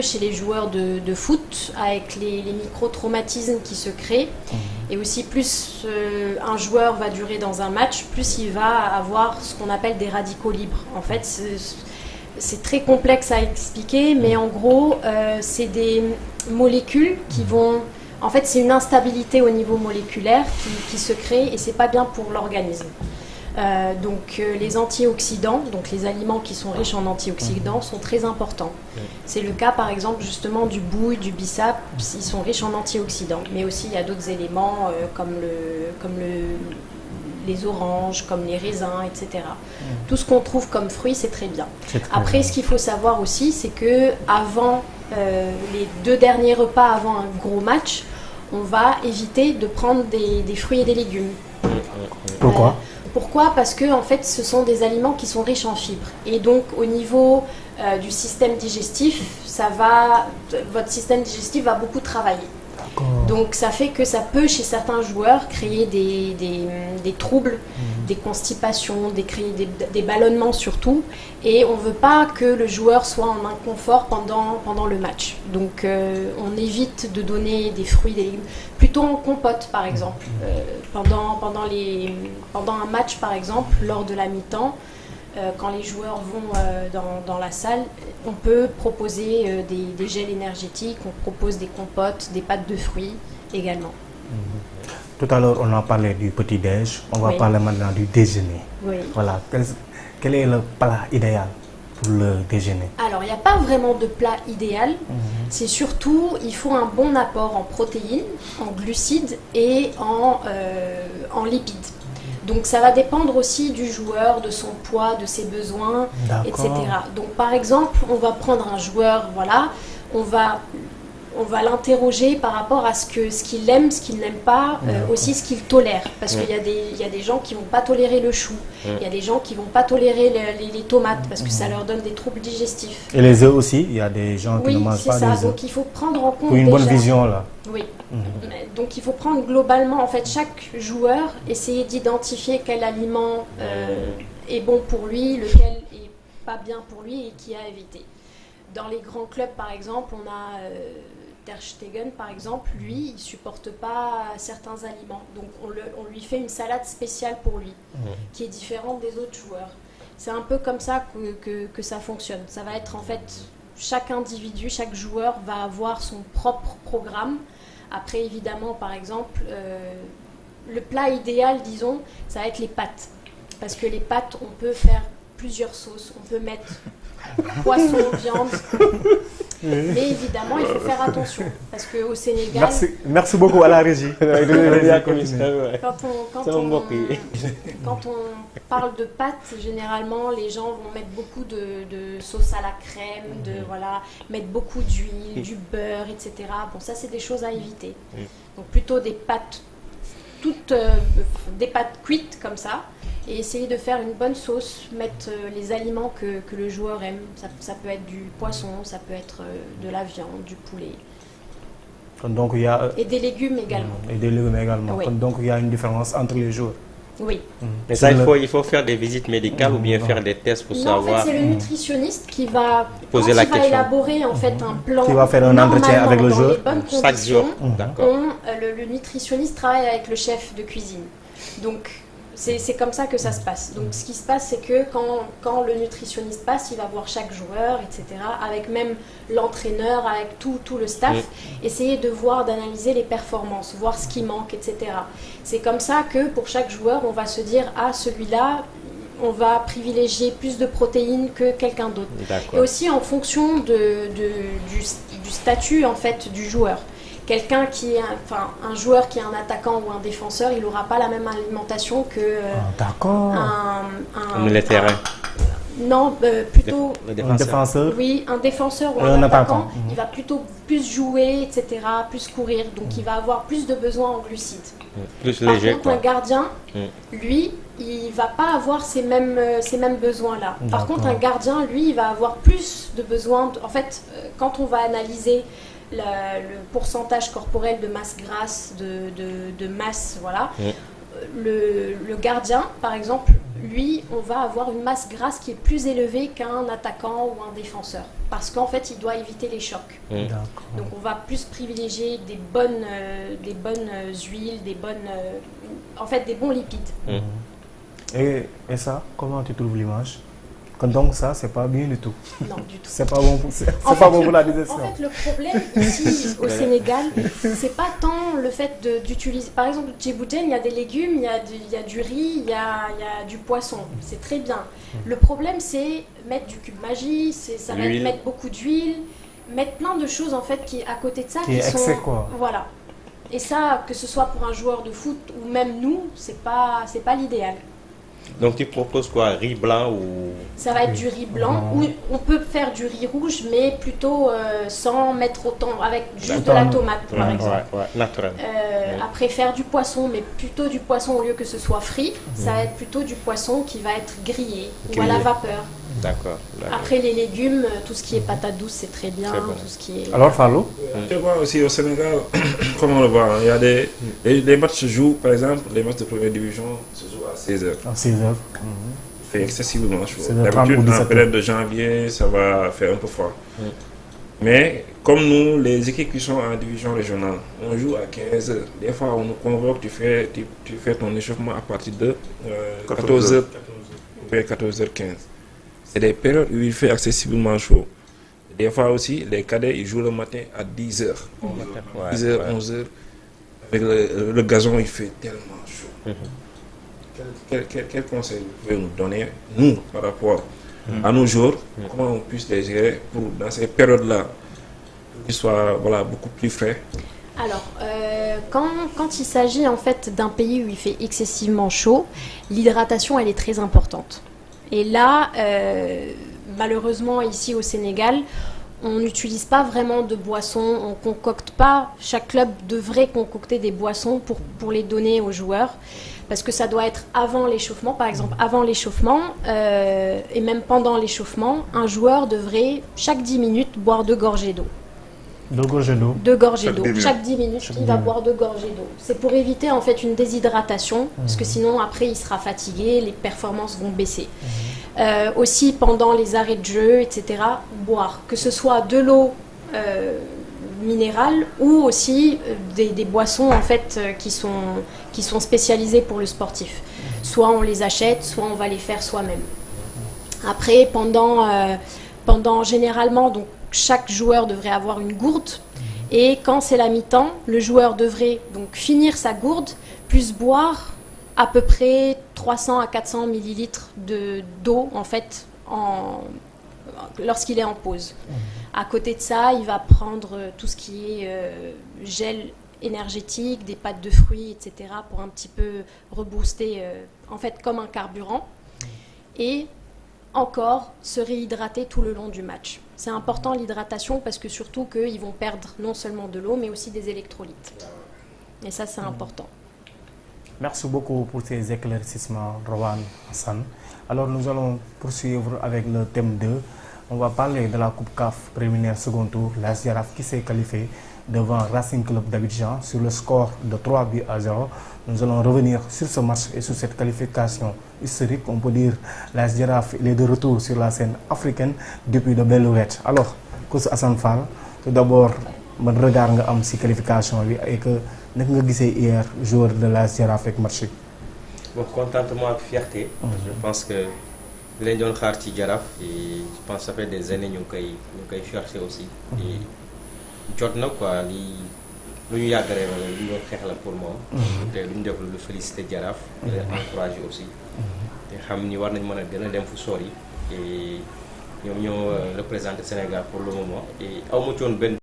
chez les joueurs de foot, avec les micro-traumatismes qui se créent. Et aussi, plus un joueur va durer dans un match, plus il va avoir ce qu'on appelle des radicaux libres. En fait, c'est très complexe à expliquer, mais en gros, c'est des molécules qui vont... En fait, c'est une instabilité au niveau moléculaire qui se crée et c'est pas bien pour l'organisme. Donc les antioxydants, donc les aliments qui sont riches en antioxydants sont très importants. C'est le cas par exemple justement du bouille, du bissap, ils sont riches en antioxydants. Mais aussi il y a d'autres éléments comme les oranges, comme les raisins, etc. Tout ce qu'on trouve comme fruits, c'est très bien. Après, ce qu'il faut savoir aussi, c'est que avant les 2 derniers repas avant un gros match, on va éviter de prendre des fruits et des légumes. Pourquoi ? Pourquoi ? Parce que en fait, ce sont des aliments qui sont riches en fibres. Et donc, au niveau du système digestif, votre système digestif va beaucoup travailler. Donc, ça fait que ça peut, chez certains joueurs, créer des troubles, des constipations, créer des ballonnements surtout. Et on ne veut pas que le joueur soit en inconfort pendant le match. Donc, on évite de donner des fruits, des légumes, plutôt en compote, par exemple. Pendant un match, par exemple, lors de la mi-temps, quand les joueurs vont dans la salle, on peut proposer des gels énergétiques, on propose des compotes, des pâtes de fruits également. Tout à l'heure, on a parlé du petit-déj, on va parler maintenant du déjeuner. Oui. Voilà. Quel est le plat idéal pour le déjeuner? Alors, il n'y a pas vraiment de plat idéal. C'est surtout, il faut un bon apport en protéines, en glucides et en lipides. Donc ça va dépendre aussi du joueur, de son poids, de ses besoins, etc. Donc par exemple, on va prendre un joueur, voilà, on va l'interroger par rapport à ce qu'il aime, ce qu'il n'aime pas, aussi ce qu'il tolère. Parce qu'il y a des gens qui ne vont pas tolérer le chou, il y a des gens qui ne vont pas tolérer les tomates parce que ça leur donne des troubles digestifs. Et les œufs aussi, il y a des gens qui ne mangent pas des œufs. Donc il faut prendre en compte pour une bonne vision là. Oui. Donc il faut prendre globalement, en fait, chaque joueur, essayer d'identifier quel aliment est bon pour lui, lequel est pas bien pour lui et qui a à éviter. Dans les grands clubs, par exemple, on a Ter Stegen, par exemple, lui, il ne supporte pas certains aliments. Donc on lui fait une salade spéciale pour lui, qui est différente des autres joueurs. C'est un peu comme ça que ça fonctionne. Ça va être en fait, chaque individu, chaque joueur va avoir son propre programme. Après, évidemment, par exemple, le plat idéal, disons, ça va être les pâtes. Parce que les pâtes, on peut faire plusieurs sauces. On peut mettre poisson, viande. Mais évidemment, il faut faire attention. Parce qu'au Sénégal... Merci beaucoup à la régie. Quand on parle de pâtes, généralement, les gens vont mettre beaucoup de sauce à la crème, mettre beaucoup d'huile, du beurre, etc. Bon, ça, c'est des choses à éviter. Donc, plutôt des pâtes, des pâtes cuites comme ça. Et essayer de faire une bonne sauce, mettre les aliments que le joueur aime. Ça peut être du poisson, ça peut être de la viande, du poulet. Donc, et des légumes également. Oui. Donc il y a une différence entre les joueurs. Oui. Mais ça, il faut faire des visites médicales ou bien faire des tests pour savoir. En fait, c'est le nutritionniste qui va poser la question. Élaborer en fait un plan. Qui va faire un entretien avec le joueur. Chaque jour. D'accord. Le nutritionniste travaille avec le chef de cuisine. Donc c'est comme ça que ça se passe. Donc ce qui se passe, c'est que quand le nutritionniste passe, il va voir chaque joueur, etc. Avec même l'entraîneur, avec tout le staff, essayer de voir, d'analyser les performances, voir ce qui manque, etc. C'est comme ça que pour chaque joueur, on va se dire, ah, celui-là, on va privilégier plus de protéines que quelqu'un d'autre. Et aussi en fonction du statut en fait du joueur. Quelqu'un qui est un joueur qui est un attaquant ou un défenseur, il n'aura pas la même alimentation que un militaire. Non, plutôt un défenseur. Oui, un défenseur ou un attaquant, il va plutôt plus jouer, etc., plus courir, donc il va avoir plus de besoins en glucides. Plus léger. Par contre, un gardien, lui, il va pas avoir ces mêmes besoins-là. Par contre, un gardien, lui, il va avoir plus de besoins. En fait, quand on va analyser le pourcentage corporel de masse grasse, de masse, voilà. Le gardien, par exemple, lui, on va avoir une masse grasse qui est plus élevée qu'un attaquant ou un défenseur. Parce qu'en fait, il doit éviter les chocs. Donc on va plus privilégier des bonnes huiles, en fait des bons lipides. Et ça, comment tu trouves l'image? Donc ça, c'est pas bien du tout. Non, du tout. C'est pas bon pour la digestion. En fait, le problème ici au Sénégal, c'est pas tant le fait d'utiliser. Par exemple, au Djiboutien, il y a des légumes, il y a du riz, il y a du poisson. C'est très bien. Le problème, c'est mettre du cube magie, ça va être mettre beaucoup d'huile, mettre plein de choses en fait qui à côté de ça qui sont excès, quoi. Voilà. Et ça, que ce soit pour un joueur de foot ou même nous, c'est pas l'idéal. Donc tu proposes quoi? Riz blanc ou... Ça va être du riz blanc, ou on peut faire du riz rouge, mais plutôt sans mettre autant, avec juste de la tomate par exemple. Naturel. Après faire du poisson, mais plutôt du poisson au lieu que ce soit frit, ça va être plutôt du poisson qui va être grillé ou à la vapeur. D'accord. Après les légumes, tout ce qui est patate douce, c'est très bien. Tout ce qui est... Alors Fallou? Je vois aussi au Sénégal, comme on le voit, il y a les matchs se jouent, par exemple, les matchs de première division se jouent à 16h. À 16h. Il fait excessivement chaud. 16h30 D'habitude, ou en période de janvier, ça va faire un peu froid. Mais comme nous, les équipes qui sont en division régionale, on joue à 15h. Des fois, on nous convoque, tu fais ton échauffement à partir de 14h, vers 14h15. C'est des périodes où il fait excessivement chaud. Des fois aussi, les cadets, ils jouent le matin à 10h. 10h, 11h. Avec le gazon, il fait tellement chaud. Quel conseil vous pouvez nous donner, nous, par rapport à nos jours, comment on puisse les gérer pour, dans ces périodes-là, qu'ils soient beaucoup plus frais? Alors, quand il s'agit en fait d'un pays où il fait excessivement chaud, l'hydratation, elle est très importante. Et là, malheureusement, ici au Sénégal, on n'utilise pas vraiment de boissons, on concocte pas. Chaque club devrait concocter des boissons pour les donner aux joueurs, parce que ça doit être avant l'échauffement. Par exemple, avant l'échauffement et même pendant l'échauffement, un joueur devrait chaque 10 minutes boire 2 gorgées d'eau. 2 gorgées d'eau. 2 gorgées d'eau. Chaque 10 minutes, il va boire 2 gorgées d'eau. C'est pour éviter en fait une déshydratation, parce que sinon après il sera fatigué, les performances vont baisser. Aussi pendant les arrêts de jeu, etc., boire, que ce soit de l'eau minérale ou aussi des boissons en fait qui sont spécialisées pour le sportif. Soit on les achète, soit on va les faire soi-même. Après, pendant généralement, donc chaque joueur devrait avoir une gourde, et quand c'est la mi-temps, le joueur devrait donc finir sa gourde plus boire à peu près 300 à 400 millilitres d'eau en fait lorsqu'il est en pause. À côté de ça, il va prendre tout ce qui est gel énergétique, des pâtes de fruits, etc. pour un petit peu rebooster, en fait comme un carburant. Et encore se réhydrater tout le long du match. C'est important l'hydratation parce que surtout qu'ils vont perdre non seulement de l'eau mais aussi des électrolytes. Et ça c'est important. Merci beaucoup pour ces éclaircissements, Rowan Hassan. Alors nous allons poursuivre avec le thème 2. On va parler de la Coupe CAF préliminaire second tour. L'AS Jaraaf qui s'est qualifié devant Racing Club d'Abidjan sur le score de 3-0. Nous allons revenir sur ce match et sur cette qualification historique. On peut dire l'AS Jaraaf il est de retour sur la scène africaine depuis de belles lurette. Alors, Coach Assane Fall, tout d'abord, mon regard nga am ci qualification et que nous avons vu hier joueur de l'AS Jaraaf avec match. Bon, contentement et fierté. Je pense que les gens qui sont Jaraaf, et je pense que ça fait des années que nous avons cherché aussi. Et jotna quoi lu ñu yàgg rek lu ñu xeex la pour moom te lu ñu def lu féliciter Jaraaf di leen encourager aussi te xam ni war nañ mën a gën a dem fu sori et ñoom ñoo représenter Sénégal pour le moment et aw ma ci woon benn